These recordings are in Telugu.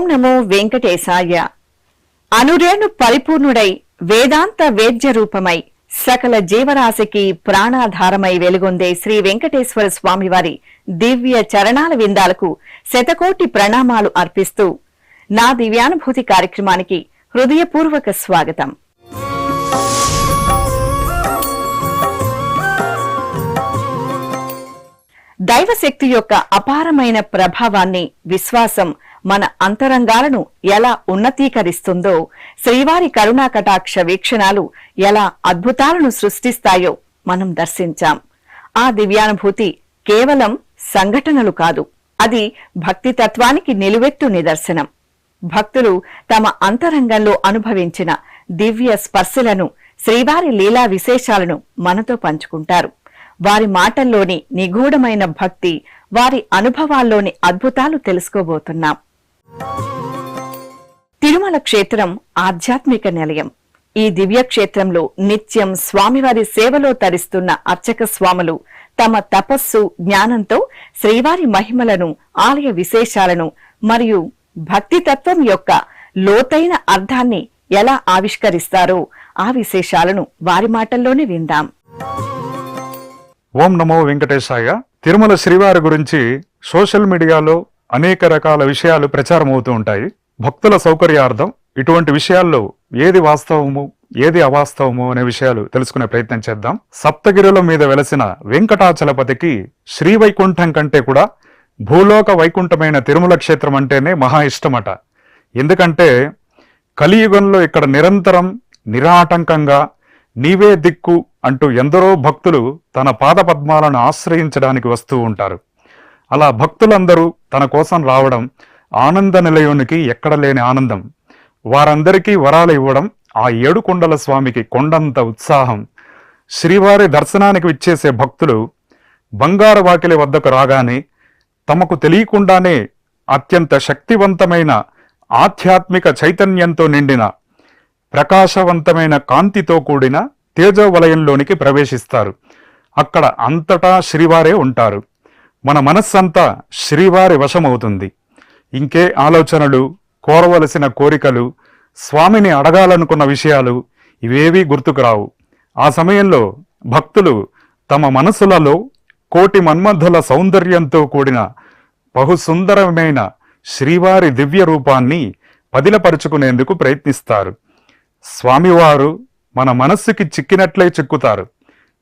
నమో వెంకటేశాయ. అనురేణు పరిపూర్ణుడై వేదాంత వేద్య రూపమై సకల జీవరాశికి ప్రాణాధారమై వెలుగొందే శ్రీ వెంకటేశ్వర స్వామివారి దివ్య చరణాల విందాలకు శతకోటి ప్రణామాలు అర్పిస్తూ నా దివ్యానుభూతి కార్యక్రమానికి హృదయపూర్వక స్వాగతం. దైవశక్తి యొక్క అపారమైన ప్రభావాన్ని, విశ్వాసం మన అంతరంగాలను ఎలా ఉన్నతీకరిస్తుందో, శ్రీవారి కరుణా కటాక్ష వీక్షణాలు ఎలా అద్భుతాలను సృష్టిస్తాయో మనం దర్శించాం. ఆ దివ్యానుభూతి కేవలం సంఘటనలు కాదు, అది భక్తి తత్వానికి నిలువెత్తు నిదర్శనం. భక్తులు తమ అంతరంగంలో అనుభవించిన దివ్య స్పర్శలను, శ్రీవారి లీలా విశేషాలను మనతో పంచుకుంటారు. వారి మాటల్లోని నిగూఢమైన భక్తి, వారి అనుభవాల్లోని అద్భుతాలు తెలుసుకోబోతున్నాం. తిరుమల క్షేత్రం ఆధ్యాత్మిక నిలయం. ఈ దివ్య క్షేత్రంలో నిత్యం స్వామివారి సేవలో తరిస్తున్న అర్చక స్వాములు తమ తపస్సు, జ్ఞానంతో శ్రీవారి మహిమలను, ఆలయ విశేషాలను మరియు భక్తి తత్వం యొక్క లోతైన అర్థాన్ని ఎలా ఆవిష్కరిస్తారో ఆ విశేషాలను వారి మాటల్లోనే విందాం. ఓం నమో వెంకటేశాయ. తిరుమల శ్రీవారి గురించి సోషల్ మీడియాలో అనేక రకాల విషయాలు ప్రచారం అవుతూ ఉంటాయి. భక్తుల సౌకర్యార్థం ఇటువంటి విషయాల్లో ఏది వాస్తవము, ఏది అవాస్తవము అనే విషయాలు తెలుసుకునే ప్రయత్నం చేద్దాం. సప్తగిరుల మీద వెలసిన వెంకటాచలపతికి శ్రీవైకుంఠం కంటే కూడా భూలోక వైకుంఠమైన తిరుమల క్షేత్రం అంటేనే మహా ఇష్టమట. ఎందుకంటే కలియుగంలో ఇక్కడ నిరంతరం నిరాటంకంగా నీవే దిక్కు అంటూ ఎందరో భక్తులు తన పాద పద్మాలను ఆశ్రయించడానికి వస్తూ ఉంటారు. అలా భక్తులందరూ తన కోసం రావడం ఆనంద నిలయానికి ఎక్కడ లేని ఆనందం. వారందరికీ వరాలు ఇవ్వడం ఆ ఏడుకొండల స్వామికి కొండంత ఉత్సాహం. శ్రీవారి దర్శనానికి విచ్చేసే భక్తులు బంగారు వాకిలి వద్దకు రాగానే తమకు తెలియకుండానే అత్యంత శక్తివంతమైన ఆధ్యాత్మిక చైతన్యంతో నిండిన ప్రకాశవంతమైన కాంతితో కూడిన తేజోవలయంలోనికి ప్రవేశిస్తారు. అక్కడ అంతటా శ్రీవారే ఉంటారు. మన మనస్సంతా శ్రీవారి వశమవుతుంది. ఇంకే ఆలోచనలు, కోరవలసిన కోరికలు, స్వామిని అడగాలనుకున్న విషయాలు ఇవేవీ గుర్తుకు రావు. ఆ సమయంలో భక్తులు తమ మనసులలో కోటి మన్మధుల సౌందర్యంతో కూడిన బహుసుందరమైన శ్రీవారి దివ్య రూపాన్ని పదిలపరుచుకునేందుకు ప్రయత్నిస్తారు. స్వామివారు మన మనస్సుకి చిక్కినట్లే చిక్కుతారు.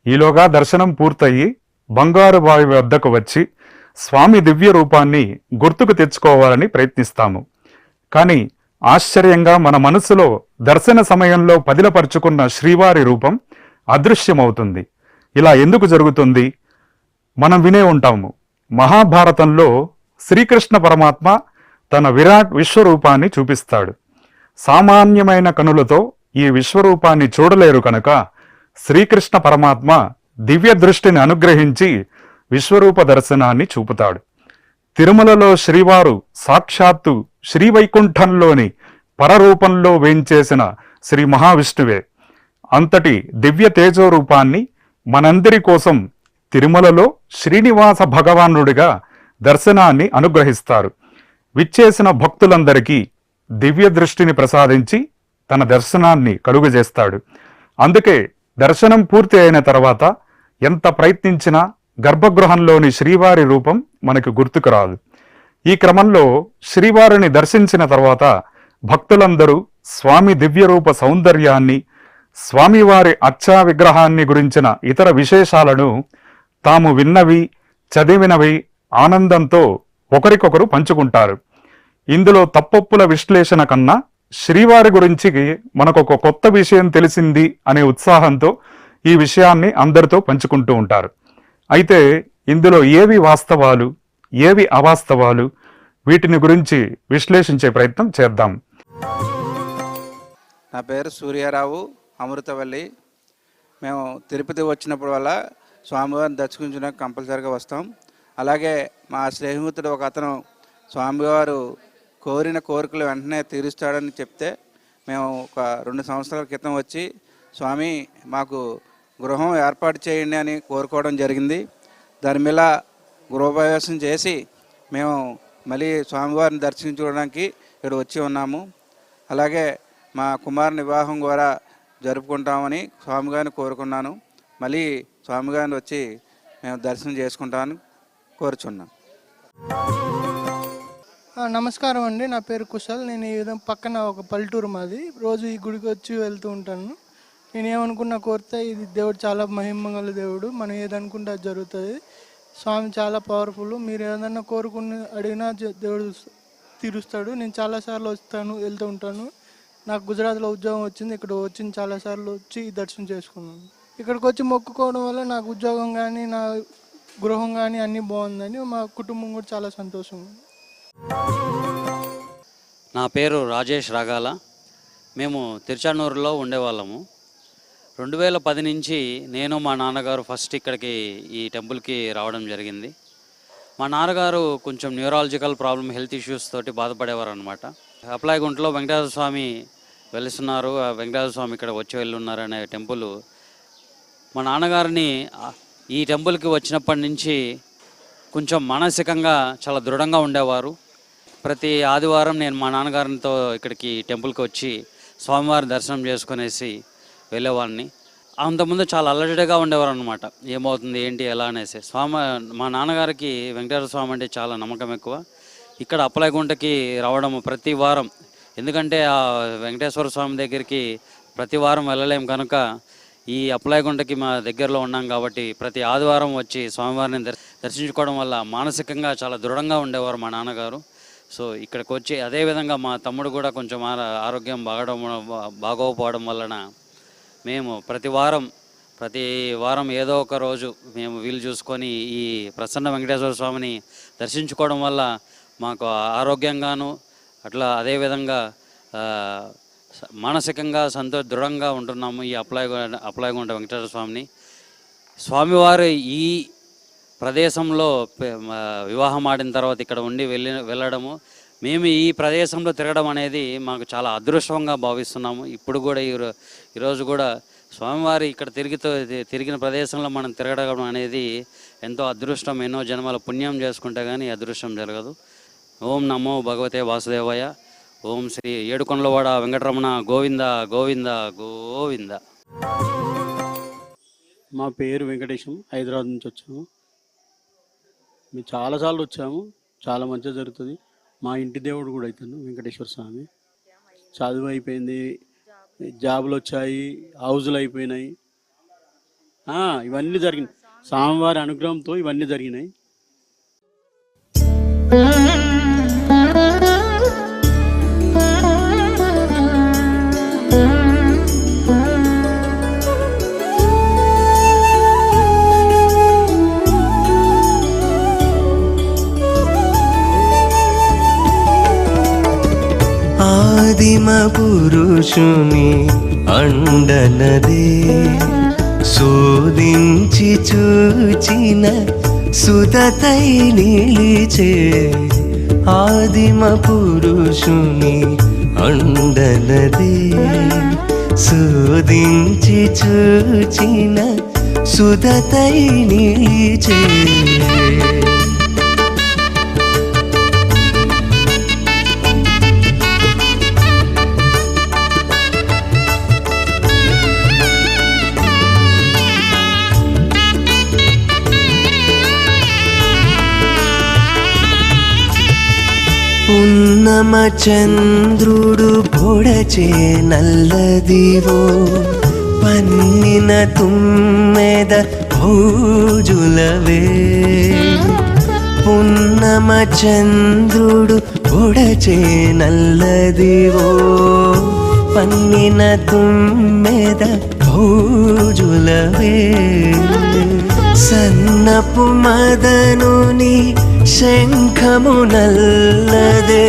ఈలోగా దర్శనం పూర్తయి బంగారు బావి వద్దకు వచ్చి స్వామి దివ్య రూపాన్ని గుర్తుకు తెచ్చుకోవాలని ప్రయత్నిస్తాము. కానీ ఆశ్చర్యంగా మన మనసులో దర్శన సమయంలో పదిలపరుచుకున్న శ్రీవారి రూపం అదృశ్యమవుతుంది. ఇలా ఎందుకు జరుగుతుంది? మనం వినే ఉంటాము, మహాభారతంలో శ్రీకృష్ణ పరమాత్మ తన విరాట్ విశ్వరూపాన్ని చూపిస్తాడు. సామాన్యమైన కనులతో ఈ విశ్వరూపాన్ని చూడలేరు కనుక శ్రీకృష్ణ పరమాత్మ దివ్య దృష్టిని అనుగ్రహించి విశ్వరూప దర్శనాన్ని చూపుతాడు. తిరుమలలో శ్రీవారు సాక్షాత్తు శ్రీవైకుంఠంలోని పరరూపంలో వేంచేసిన శ్రీ మహావిష్ణువే. అంతటి దివ్య తేజో రూపాన్ని మనందరి కోసం తిరుమలలో శ్రీనివాస భగవానుడిగా దర్శనాన్ని అనుగ్రహిస్తారు. విచ్చేసిన భక్తులందరికీ దివ్య దృష్టిని ప్రసాదించి తన దర్శనాన్ని కలుగజేస్తాడు. అందుకే దర్శనం పూర్తి అయిన తర్వాత ఎంత ప్రయత్నించినా గర్భగృహంలోని శ్రీవారి రూపం మనకు గుర్తుకు రాదు. ఈ క్రమంలో శ్రీవారిని దర్శించిన తర్వాత భక్తులందరూ స్వామి దివ్య రూప సౌందర్యాన్ని, స్వామివారి అర్చా విగ్రహాన్ని గురించిన ఇతర విశేషాలను తాము విన్నవి, చదివినవి ఆనందంతో ఒకరికొకరు పంచుకుంటారు. ఇందులో తప్పొప్పుల విశ్లేషణ కన్నా శ్రీవారి గురించి మనకొక కొత్త విషయం తెలిసింది అనే ఉత్సాహంతో ఈ విషయాన్ని అందరితో పంచుకుంటూ ఉంటారు. అయితే ఇందులో ఏవి వాస్తవాలు, ఏవి అవాస్తవాలు, వీటిని గురించి విశ్లేషించే ప్రయత్నం చేద్దాం. నా పేరు సూర్యారావు, అమృతవల్లి. మేము తిరుపతి వచ్చినప్పుడు వల్ల స్వామివారిని దర్శించడానికి కంపల్సరీగా వస్తాం. అలాగే మా స్నేహితుడు ఒక అతను స్వామివారు కోరిన కోరికలు వెంటనే తీరుస్తాడని చెప్తే మేము ఒక 2 సంవత్సరాల క్రితం వచ్చి స్వామి మాకు గృహం ఏర్పాటు చేయండి అని కోరుకోవడం జరిగింది. దాని మీద గృహప్రవేశం చేసి మేము మళ్ళీ స్వామివారిని దర్శించుకోవడానికి ఇక్కడ వచ్చి ఉన్నాము. అలాగే మా కుమారుని వివాహం కూడా జరుపుకుంటామని స్వామిగారిని కోరుకున్నాను. మళ్ళీ స్వామిగారిని వచ్చి మేము దర్శనం చేసుకుంటామని కోరుచున్నాం. నమస్కారం అండి, నా పేరు కుశల్. నేను ఈ విధంగా పక్కన ఒక పల్లెటూరు మాది. రోజు ఈ గుడికి వచ్చి వెళ్తూ ఉంటాను. నేను ఏమనుకున్నా కోరితే ఇది దేవుడు చాలా మహిమగల దేవుడు, మనం ఏదనుకుంటే అది జరుగుతుంది. స్వామి చాలా పవర్ఫుల్. మీరు ఏదన్నా కోరుకుని అడిగినా దేవుడు తీరుస్తాడు. నేను చాలాసార్లు వెళ్తూ ఉంటాను. నాకు గుజరాత్లో ఉద్యోగం వచ్చింది. ఇక్కడ వచ్చింది చాలాసార్లు వచ్చి దర్శనం చేసుకున్నాను. ఇక్కడికి వచ్చి మొక్కుకోవడం వల్ల నాకు ఉద్యోగం కానీ నా గృహం కానీ అన్నీ బాగుందని మా కుటుంబం కూడా చాలా సంతోషంగా. నా పేరు రాజేష్ రాగాల. మేము తిరుచానూరులో ఉండేవాళ్ళము. 2010 నుంచి నేను మా నాన్నగారు ఫస్ట్ ఇక్కడికి ఈ టెంపుల్కి రావడం జరిగింది. మా నాన్నగారు కొంచెం న్యూరాలజికల్ ప్రాబ్లం, హెల్త్ ఇష్యూస్ తోటి బాధపడేవారు అనమాట. అప్లాయగుంటలో వెంకటేశ్వర స్వామి వెలుస్తున్నారు, ఆ వెంకటేశ్వర స్వామి ఇక్కడ వచ్చి వెళ్ళున్నారు అనే టెంపుల్. మా నాన్నగారిని ఈ టెంపుల్కి వచ్చినప్పటి నుంచి కొంచెం మానసికంగా చాలా దృఢంగా ఉండేవారు. ప్రతి ఆదివారం నేను మా నాన్నగారితో ఇక్కడికి టెంపుల్కి వచ్చి స్వామివారి దర్శనం చేసుకునేసి వెళ్ళేవాడిని. అంతకుముందు చాలా అల్లజడిగా ఉండేవారు అనమాట. ఏమవుతుంది ఏంటి ఎలా అనేసి. మా నాన్నగారికి వెంకటేశ్వర స్వామి అంటే చాలా నమ్మకం ఎక్కువ. ఇక్కడ అప్పలాయగుంటకి రావడం ప్రతి వారం, ఎందుకంటే ఆ వెంకటేశ్వర స్వామి దగ్గరికి ప్రతి వారం వెళ్ళలేం కనుక ఈ అప్పలాయగుంటకి మా దగ్గరలో ఉన్నాం కాబట్టి ప్రతి ఆదివారం వచ్చి స్వామివారిని దర్శించుకోవడం వల్ల మానసికంగా చాలా దృఢంగా ఉండేవారు మా నాన్నగారు. సో ఇక్కడికి వచ్చి అదేవిధంగా మా తమ్ముడు కూడా కొంచెం ఆరోగ్యం బాగోకపోవడం వలన మేము ప్రతి వారం ఏదో ఒక రోజు మేము వీలు చూసుకొని ఈ ప్రసన్న వెంకటేశ్వర స్వామిని దర్శించుకోవడం వల్ల మాకు ఆరోగ్యంగాను అట్లా అదేవిధంగా మానసికంగా దృఢంగా ఉంటున్నాము. ఈ అప్లాయగుంట వెంకటేశ్వర స్వామిని స్వామివారు ఈ ప్రదేశంలో వివాహం ఆడిన తర్వాత ఇక్కడ ఉండి వెళ్ళడము, మేము ఈ ప్రదేశంలో తిరగడం అనేది మాకు చాలా అదృష్టంగా భావిస్తున్నాము. ఇప్పుడు కూడా ఈరోజు కూడా స్వామివారి ఇక్కడ తిరిగిన ప్రదేశంలో మనం తిరగడం అనేది ఎంతో అదృష్టం. ఎన్నో జన్మల పుణ్యం చేసుకుంటే కానీ అదృష్టం జరగదు. ఓం నమో భగవతే వాసుదేవాయ. ఓం శ్రీ ఏడుకొండలవాడ వెంకటరమణ గోవింద గోవింద గోవింద. మా పేరు వెంకటేశం, హైదరాబాద్ నుంచి వచ్చాము. మేము చాలాసార్లు వచ్చాము, చాలా మంచిగా జరుగుతుంది. మా ఇంటి దేవుడు కూడా అవుతాను వెంకటేశ్వర స్వామి. చదువు అయిపోయింది, జాబులు వచ్చాయి, హౌజులు అయిపోయినాయి, ఇవన్నీ జరిగినాయి. స్వామివారి అనుగ్రహంతో ఇవన్నీ జరిగినాయి. ఆదిమ పురుషుని అండనదే శోధించి చూచిన సుతతై నిలిచే. ఆదిమ పురుషుని అండనదే శోధించి చూచిన సుతతై నిలిచే. పున్నమ చంద్రుడు పొడచే నల్లదివో పన్నిన తుమ్మెద భోజులవే. పున్నమ చంద్రుడు పొడచే నల్లదివో పన్నిన తుమ్మెద భోజులవే. సన్నపు మదనుని శంఖము నల్లదే.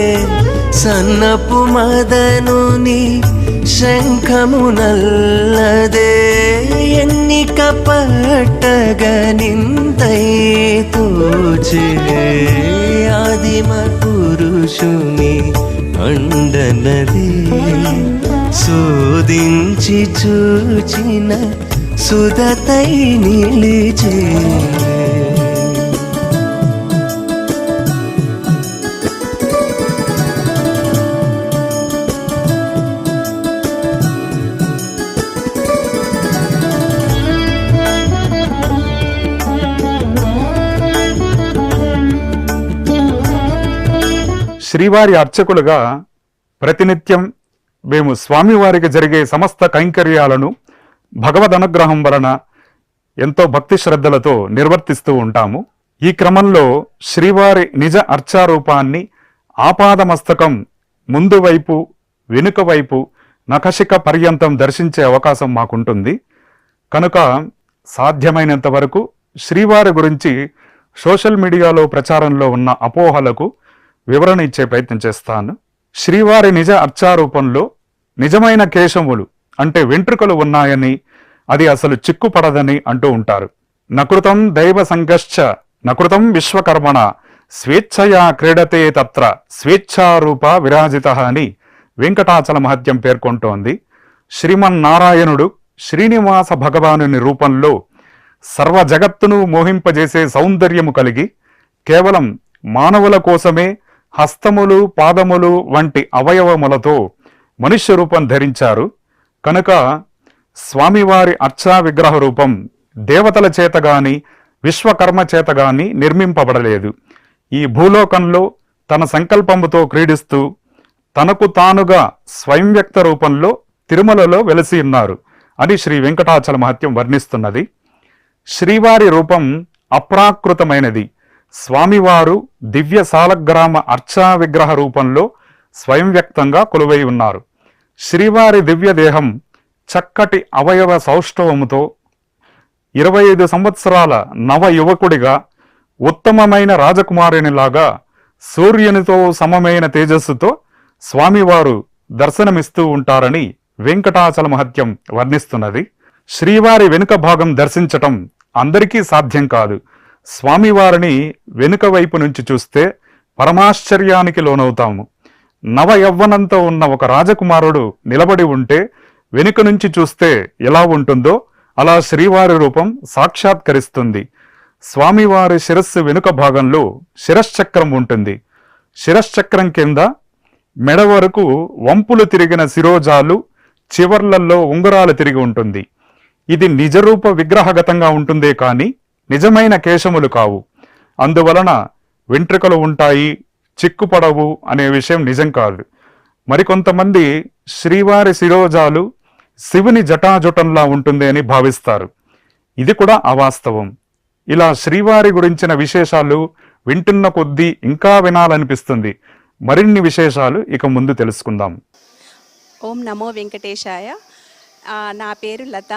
సన్నపు మదనుని శంఖము నల్లదే. ఎన్నిక పట్టగ నింతై తోచే. ఆదిమ పురుషుని అండనదే శోధించి చూచిన సుదతై నిలిచే. శ్రీవారి అర్చకులుగా ప్రతినిత్యం మేము స్వామివారికి జరిగే సమస్త కైంకర్యాలను భగవద్ అనుగ్రహం వలన ఎంతో భక్తి శ్రద్ధలతో నిర్వర్తిస్తూ ఉంటాము. ఈ క్రమంలో శ్రీవారి నిజ అర్చారూపాన్ని ఆపాదమస్తకం ముందు వైపు వెనుక వైపు నఖశిఖ పర్యంతం దర్శించే అవకాశం మాకుంటుంది. కనుక సాధ్యమైనంత వరకు శ్రీవారి గురించి సోషల్ మీడియాలో ప్రచారంలో ఉన్న అపోహలకు వివరణ ఇచ్చే ప్రయత్నం చేస్తాను. శ్రీవారి నిజ అర్చారూపంలో నిజమైన కేశములు అంటే వెంట్రుకలు ఉన్నాయని, అది అసలు చిక్కుపడదని అంటూ ఉంటారు. నకృతం దైవ సంగశ్చ నకృతం విశ్వకర్మణ స్వేచ్ఛయా క్రీడతే తత్ర స్వేచ్ఛారూప విరాజిత అని వెంకటాచల మహత్యం పేర్కొంటోంది. శ్రీమన్నారాయణుడు శ్రీనివాస భగవానుని రూపంలో సర్వ జగత్తును మోహింపజేసే సౌందర్యము కలిగి కేవలం మానవుల కోసమే హస్తములు పాదములు వంటి అవయవములతో మనుష్య రూపం ధరించారు. కనుక స్వామివారి అర్చా విగ్రహ రూపం దేవతల చేత గాని విశ్వకర్మ చేత గాని నిర్మింపబడలేదు. ఈ భూలోకంలో తన సంకల్పముతో క్రీడిస్తూ తనకు తానుగా స్వయం వ్యక్త రూపంలో తిరుమలలో వెలసి ఉన్నారు అని శ్రీ వెంకటాచల మహత్యం వర్ణిస్తున్నది. శ్రీవారి రూపం అప్రాకృతమైనది. స్వామివారు దివ్య సాలగ్రామ అర్చా విగ్రహ రూపంలో స్వయం వ్యక్తంగా కొలువై ఉన్నారు. శ్రీవారి దివ్య దేహం చక్కటి అవయవ సౌష్ఠవముతో 25 సంవత్సరాల నవ యువకుడిగా ఉత్తమమైన రాజకుమారునిలాగా సూర్యునితో సమమైన తేజస్సుతో స్వామివారు దర్శనమిస్తూ ఉంటారని వెంకటాచల మహత్యం వర్ణిస్తున్నది. శ్రీవారి వెనుక భాగం దర్శించటం అందరికీ సాధ్యం కాదు. స్వామివారిని వెనుక వైపు నుంచి చూస్తే పరమాశ్చర్యానికి లోనవుతాము. నవ యవ్వనంతో ఉన్న ఒక రాజకుమారుడు నిలబడి ఉంటే వెనుక నుంచి చూస్తే ఎలా ఉంటుందో అలా శ్రీవారి రూపం సాక్షాత్కరిస్తుంది. స్వామివారి శిరస్సు వెనుక భాగంలో శిరశ్చక్రం ఉంటుంది. శిరశ్చక్రం కింద మెడ వరకు వంపులు తిరిగిన శిరోజాలు, చివర్లల్లో ఉంగరాలు తిరిగి ఉంటుంది. ఇది నిజరూప విగ్రహగతంగా ఉంటుందే కాని నిజమైన కేశములు కావు. అందువలన వెంట్రుకలు ఉంటాయి, చిక్కుపడవు అనే విషయం నిజం కాదు. మరికొంతమంది శ్రీవారి శిరోజాలు శివుని జటాజుటంలా ఉంటుంది అని భావిస్తారు. ఇది కూడా అవాస్తవం. ఇలా శ్రీవారి గురించిన విశేషాలు వింటున్న కొద్దీ ఇంకా వినాలనిపిస్తుంది. మరిన్ని విశేషాలు ఇక ముందు తెలుసుకుందాం. ఓం నమో వెంకటేశాయ. నా పేరు లత.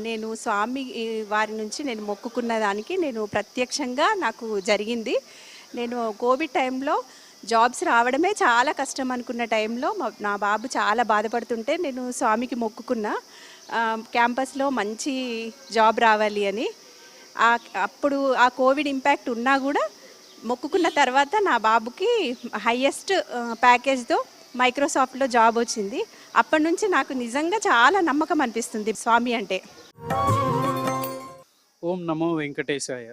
నేను స్వామి వారి నుంచి నేను మొక్కుకున్న దానికి నేను ప్రత్యక్షంగా నాకు జరిగింది. నేను కోవిడ్ టైంలో జాబ్స్ రావడమే చాలా కష్టం అనుకున్న టైంలో నా బాబు చాలా బాధపడుతుంటే నేను స్వామికి మొక్కుకున్నా క్యాంపస్లో మంచి జాబ్ రావాలి అని. అప్పుడు ఆ కోవిడ్ ఇంపాక్ట్ ఉన్నా కూడా మొక్కుకున్న తర్వాత నా బాబుకి హైయెస్ట్ ప్యాకేజ్తో మైక్రోసాఫ్ట్లో జాబ్ వచ్చింది. అప్పటి నుంచి నాకు నిజంగా చాలా నమ్మకం అనిపిస్తుంది స్వామి అంటే. ఓం నమో వెంకటేశాయ.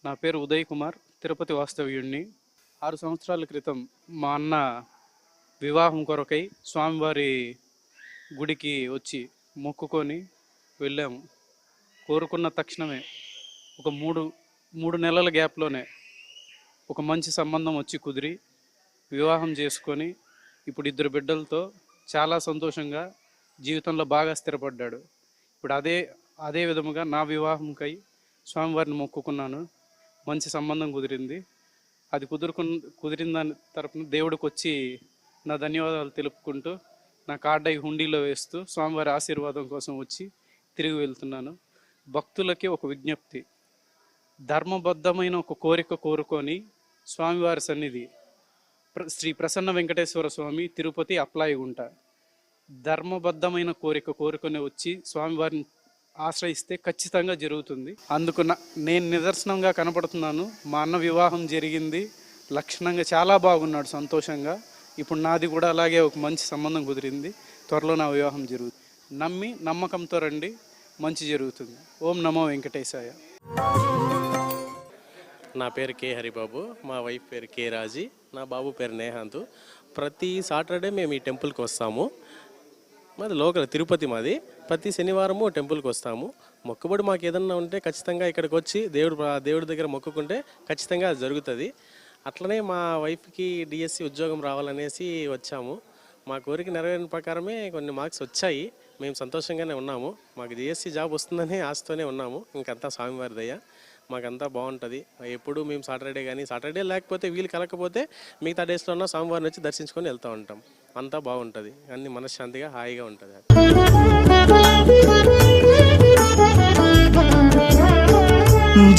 నా పేరు ఉదయ్ కుమార్, తిరుపతి వాస్తవ్యుణ్ణి. 6 సంవత్సరాల క్రితం మా అన్న వివాహం కొరకై స్వామివారి గుడికి వచ్చి మొక్కుకొని వెళ్ళాము. కోరుకున్న తక్షణమే ఒక మూడు నెలల గ్యాప్లోనే ఒక మంచి సంబంధం వచ్చి కుదిరి వివాహం చేసుకొని ఇప్పుడు 2 బిడ్డలతో చాలా సంతోషంగా జీవితంలో బాగా స్థిరపడ్డాడు. ఇప్పుడు అదే విధముగా నా వివాహంకై స్వామివారిని మొక్కుకున్నాను. మంచి సంబంధం కుదిరింది. అది కుదిరిన దాని తరపున దేవుడికి వచ్చి నా ధన్యవాదాలు తెలుపుకుంటూ నా కార్డు హుండీలో వేస్తూ స్వామివారి ఆశీర్వాదం కోసం వచ్చి తిరిగి వెళ్తున్నాను. భక్తులకి ఒక విజ్ఞప్తి, ధర్మబద్ధమైన ఒక కోరిక కోరుకొని స్వామివారి సన్నిధి శ్రీ ప్రసన్న వెంకటేశ్వర స్వామి తిరుపతి అప్లాయిగుంట ధర్మబద్ధమైన కోరిక కోరుకొని వచ్చి స్వామివారిని ఆశ్రయిస్తే ఖచ్చితంగా జరుగుతుంది. అందుకు నేను నిదర్శనంగా కనపడుతున్నాను. మా అన్న వివాహం జరిగింది, లక్షణంగా చాలా బాగున్నాడు, సంతోషంగా. ఇప్పుడు నాది కూడా అలాగే ఒక మంచి సంబంధం కుదిరింది. త్వరలో నా వివాహం జరుగుతుంది. నమ్మి నమ్మకంతో రండి, మంచి జరుగుతుంది. ఓం నమో వెంకటేశాయ. నా పేరు కే హరిబాబు, మా వైఫ్ పేరు కే రాజీ, నా బాబు పేరు నేహాంతు. ప్రతి సాటర్డే మేము ఈ టెంపుల్కి వస్తాము. మాది లోకల్ తిరుపతి మాది. ప్రతి శనివారము టెంపుల్కి వస్తాము. మొక్కుబడి మాకు ఏదన్నా ఉంటే ఖచ్చితంగా ఇక్కడికి వచ్చి దేవుడి దగ్గర మొక్కుకుంటే ఖచ్చితంగా అది జరుగుతుంది. అట్లనే మా వైఫ్కి డిఎస్సి ఉద్యోగం రావాలనేసి వచ్చాము. మా కోరిక నెరవేరిన ప్రకారమే కొన్ని మార్క్స్ వచ్చాయి. మేము సంతోషంగానే ఉన్నాము. మాకు డిఎస్సి జాబ్ వస్తుందని ఆశతోనే ఉన్నాము. ఇంకంతా స్వామివారి దయ, మాకంతా బాగుంటుంది. ఎప్పుడు మేము సాటర్డే లేకపోతే వీలు కలకపోతే మిగతా డేస్లో ఉన్న స్వామివారిని వచ్చి దర్శించుకొని వెళ్తూ ఉంటాం. అంతా బాగుంటుంది, అన్ని మనశ్శాంతిగా హాయిగా ఉంటుంది.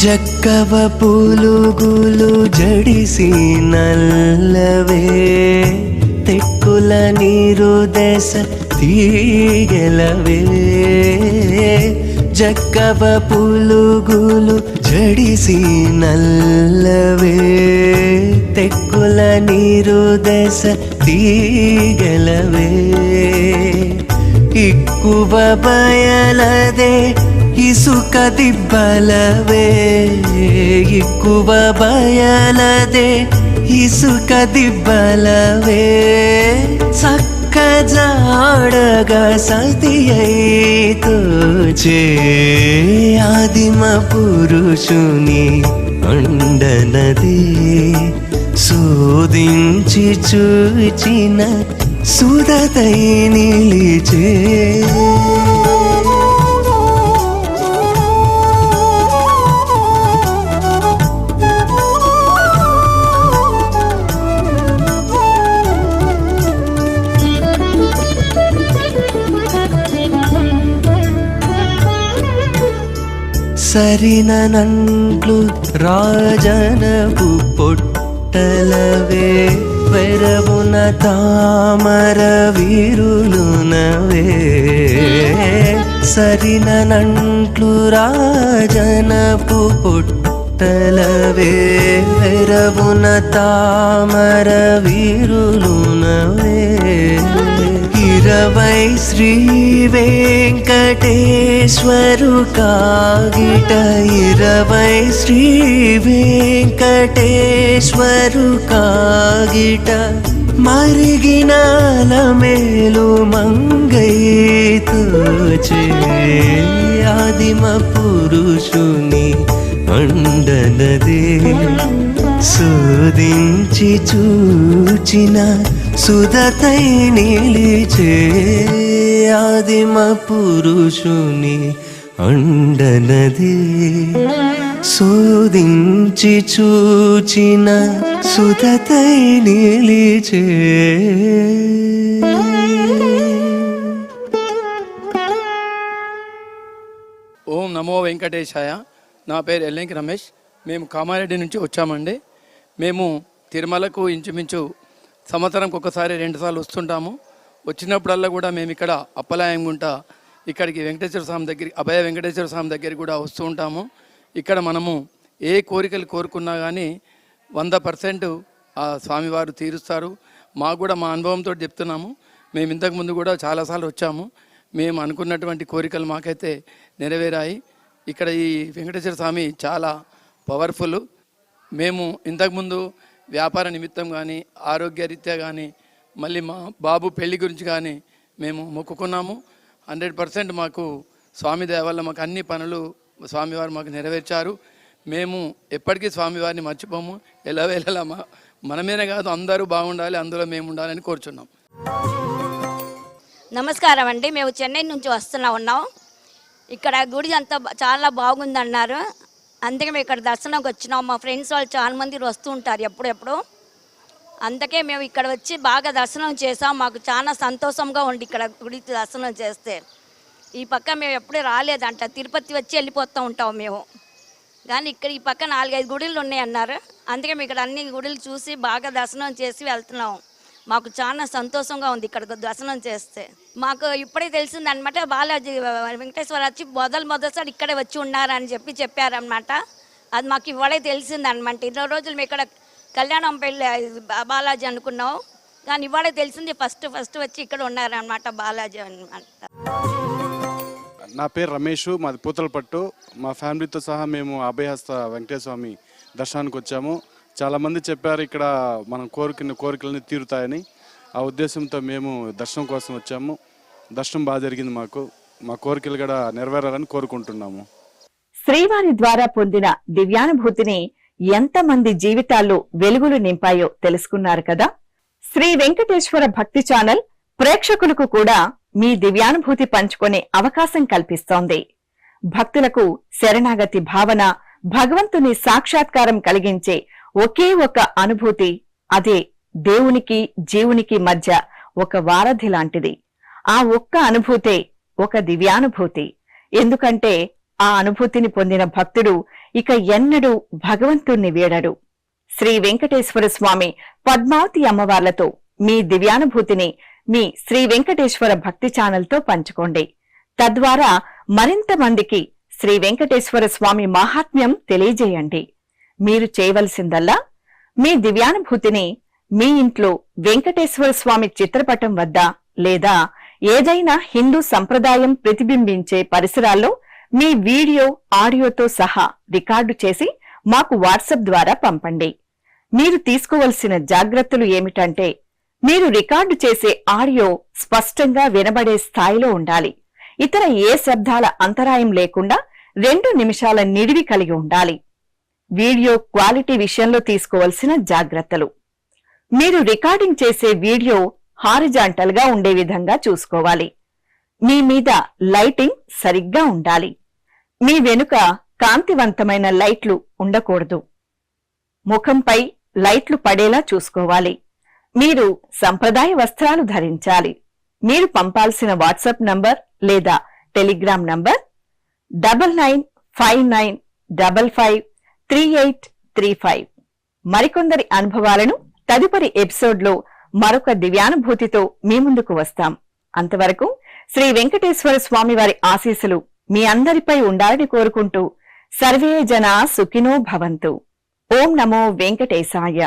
జక్కవ పులుగులు జడిసి నల్లవే తెక్కుల నీరు దశ తీగెలవే జక్కవ పులుగులు జడిసి నల్లవే తెక్కుల నీరు దశ తీగెలవే ఇక్కువ బయలదే ఇసుక దిబ్బలవే ఇక్కువ బయలదే ఇసుక దిబ్బలవే చక్క జాడగా సతియైతోచే ఆదిమ పురుషుని అండనది శోధించి చూచిన సుదతై నిలిచే సరినంట్లు రాజనపు పొట్టలవే వెరవున తామర వీరులునవే సరినంట్లు రాజనపు పొట్టలవే వెరవున తామర వీరులునవే 20 శ్రీ వెంకటేశ్వరు కాగిట 20 శ్రీ వెంకటేశ్వరు కాగిట మరిగినాల మేలు మంగైతోచే ఆదిమ పురుషుని అండనదే శోధించి చూచిన సుదతై నిలిచే ఆదిమ పురుషుని అండనది శోధించి చూచిన సుదతై నిలిచే. ఓం నమో వెంకటేశాయ. నా పేరు ఎల్లంకి రమేష్. మేము కామారెడ్డి నుంచి వచ్చామండి. మేము తిరుమలకు ఇంచుమించు సంవత్సరంకి ఒకసారి 2 సార్లు వస్తుంటాము. వచ్చినప్పుడల్లా కూడా మేము ఇక్కడ అప్పలాయంగుంట ఇక్కడికి వెంకటేశ్వర స్వామి దగ్గరికి అభయ వెంకటేశ్వర స్వామి దగ్గరికి కూడా వస్తూ ఉంటాము. ఇక్కడ మనము ఏ కోరికలు కోరుకున్నా కానీ 100% ఆ స్వామివారు తీరుస్తారు. మాకు కూడా మా అనుభవంతో చెప్తున్నాము. మేము ఇంతకుముందు కూడా చాలాసార్లు వచ్చాము. మేము అనుకున్నటువంటి కోరికలు మాకైతే నెరవేరాయి. ఇక్కడ ఈ వెంకటేశ్వర స్వామి చాలా పవర్ఫుల్. మేము ఇంతకుముందు వ్యాపార నిమిత్తం కానీ ఆరోగ్యరీత్యా కానీ మళ్ళీ మా బాబు పెళ్లి గురించి కానీ మేము మొక్కుకున్నాము. 100% మాకు స్వామి దయ వల్ల మాకు అన్ని పనులు స్వామివారు మాకు నెరవేర్చారు. మేము ఎప్పటికీ స్వామివారిని మర్చిపోము. ఎలావేళలా మనమేనే కాదు అందరూ బాగుండాలి, అందులో మేము ఉండాలని కోరుచున్నాం. నమస్కారం అండి. మేము చెన్నై నుంచి ఉన్నాం. ఇక్కడ గుడి అంతా చాలా బాగుందన్నారు. అందుకే మేము ఇక్కడ దర్శనంకి వచ్చినాం. మా ఫ్రెండ్స్ వాళ్ళు చాలా మంది వస్తూ ఉంటారు ఎప్పుడెప్పుడు. అందుకే మేము ఇక్కడ వచ్చి బాగా దర్శనం చేసాం. మాకు చాలా సంతోషంగా ఉంది ఇక్కడ గుడి దర్శనం చేస్తే. ఈ పక్క మేము ఎప్పుడూ రాలేదంట. తిరుపతి వచ్చి వెళ్ళిపోతూ ఉంటాం మేము. కానీ ఇక్కడ ఈ పక్క 4-5 గుడులు ఉన్నాయన్నారు. అందుకే మేము ఇక్కడ అన్ని గుడులు చూసి బాగా దర్శనం చేసి వెళ్తున్నాం. మాకు చాలా సంతోషంగా ఉంది ఇక్కడ దర్శనం చేస్తే. మాకు ఇప్పుడే తెలిసిందనమాట, బాలాజీ వెంకటేశ్వర వచ్చి మొదటిసారి ఇక్కడే వచ్చి ఉన్నారని చెప్పారనమాట. అది మాకు ఇవాళే తెలిసిందనమాట. 2 రోజులు మేము ఇక్కడ కళ్యాణం పెళ్ళి బాలాజీ అనుకున్నాం, కానీ ఇవాళే తెలిసింది ఫస్ట్ వచ్చి ఇక్కడ ఉన్నారనమాట బాలాజీ అనమాట. నా పేరు రమేష్, మాది పూతలపట్టు. మా ఫ్యామిలీతో సహా మేము అభయహస్త వెంకటేశ్వర స్వామి దర్శనానికి వచ్చాము. చాలామంది చెప్పారు ఇక్కడ మనం కోరికలన్నీ తీరుతాయని. ఆ ఉద్దేశంతో మేము దర్శనం కోసం వచ్చాము. దర్శనం బాగా జరిగింది. మా కోరికలు కూడా నెరవేరాలని కోరుకుంటున్నాము. శ్రీవారి ద్వారా పొందిన దివ్యానుభూతిని ఎంతమంది జీవితాల్లో వెలుగులు నింపాయో తెలుసుకున్నారు కదా. శ్రీ వెంకటేశ్వర భక్తి ఛానల్ ప్రేక్షకులకు కూడా మీ దివ్యానుభూతి పంచుకునే అవకాశం కల్పిస్తోంది. భక్తులకు శరణాగతి భావన, భగవంతుని సాక్షాత్కారం కలిగించే ఒకే ఒక అనుభూతి, అదే దేవునికి జీవునికి మధ్య ఒక వారధి లాంటిది. ఆ ఒక్క అనుభూతే ఒక దివ్యానుభూతి. ఎందుకంటే ఆ అనుభూతిని పొందిన భక్తుడు ఇక ఎన్నడూ భగవంతుణ్ణి వీడడు. శ్రీ వెంకటేశ్వర స్వామి, పద్మావతి అమ్మవార్లతో మీ దివ్యానుభూతిని మీ శ్రీ వెంకటేశ్వర భక్తి ఛానల్తో పంచుకోండి. తద్వారా మరింత మందికి శ్రీ వెంకటేశ్వర స్వామి మహాత్మ్యం తెలియజేయండి. మీరు చేయవలసిందల్లా మీ దివ్యానుభూతిని మీ ఇంట్లో వెంకటేశ్వర స్వామి చిత్రపటం వద్ద లేదా ఏదైనా హిందూ సంప్రదాయం ప్రతిబింబించే పరిసరాల్లో మీ వీడియో, ఆడియోతో సహా రికార్డు చేసి మాకు వాట్సాప్ ద్వారా పంపండి. మీరు తీసుకోవలసిన జాగ్రత్తలు ఏమిటంటే, మీరు రికార్డు చేసే ఆడియో స్పష్టంగా వినబడే స్థాయిలో ఉండాలి. ఇతర ఏ శబ్దాల అంతరాయం లేకుండా 2 నిమిషాల నిడివి కలిగి ఉండాలి. వీడియో క్వాలిటీ విషయంలో తీసుకోవలసిన జాగ్రత్తలు: మీరు రికార్డింగ్ చేసే వీడియో హారిజాంటల్ గా ఉండే విధంగా చూసుకోవాలి. మీ మీద లైటింగ్ సరిగ్గా ఉండాలి. మీ వెనుక కాంతివంతమైన లైట్లు ఉండకూడదు. ముఖంపై లైట్లు పడేలా చూసుకోవాలి. మీరు సంప్రదాయ వస్త్రాలు ధరించాలి. మీరు పంపాల్సిన వాట్సాప్ నంబర్ లేదా టెలిగ్రామ్ నంబర్ 9959553835. మరికొందరి అనుభవాలను తదుపరి ఎపిసోడ్లో మరొక దివ్యానుభూతితో మీ ముందుకు వస్తాం. అంతవరకు శ్రీ వెంకటేశ్వర స్వామి వారి ఆశీస్సులు మీ అందరిపై ఉండాలని కోరుకుంటూ సర్వే జనా సుఖినో భవంతు. ఓం నమో వెంకటేశాయ.